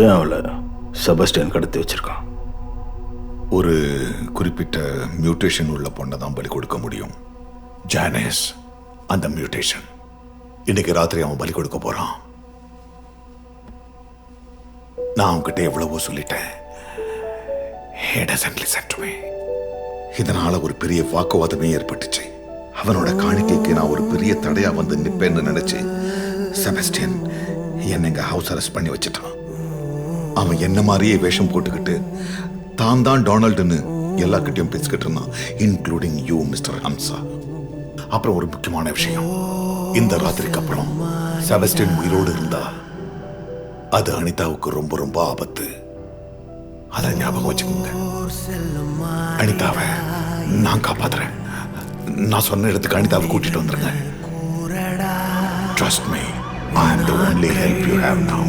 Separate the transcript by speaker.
Speaker 1: ஏன் அவளை செபஸ்டியன் கடத்தி வச்சிருக்கான்?
Speaker 2: ஒரு குறிப்பிட்ட மியூட்டேஷன் உள்ள பொண்ணை தான் பலி கொடுக்க முடியும். ஜானேஸ் அந்த மியூட்டேஷன். இன்னைக்கு ராத்திரி அவன் பலி கொடுக்க போறான். நான் அவன்கிட்ட எவ்வளவோ சொல்லிட்டேன். He doesn't listen to me. இதனால ஒரு பெரிய வாக்குவாதமே ஏற்பட்டுச்சு. அவனோட காணிக்கைக்கு நான் ஒரு பெரிய தடையா வந்து நிப்பேன்னு நினைச்சு செபஸ்டியன் என்னை எங்க ஹவுஸ் அரெஸ்ட் பண்ணி வச்சுட்டான். அவன் என்ன மாதிரியே வேஷம் போட்டுக்கிட்டு தான் தான் டொனால்டுன்னு எல்லார்கிட்டையும் பேசிக்கிட்டு இருந்தான், இன்க்ளூடிங் யூ மிஸ்டர் ஹம்சா. அப்புறம் ஒரு முக்கியமான விஷயம், இந்த ராத்திரிக்கு அப்புறம் செபஸ்டியன் உயிரோடு இருந்தா அது அனிதாவுக்கு ரொம்ப ரொம்ப ஆபத்து. அதை ஞாபகம் வச்சுக்கோங்க. அனிதாவை நான் காப்பாத்துறேன். நான் சொன்ன இடத்துக்கு அனிதாவை கூட்டிட்டு வந்துருங்க. Trust me, I am the only help you have now.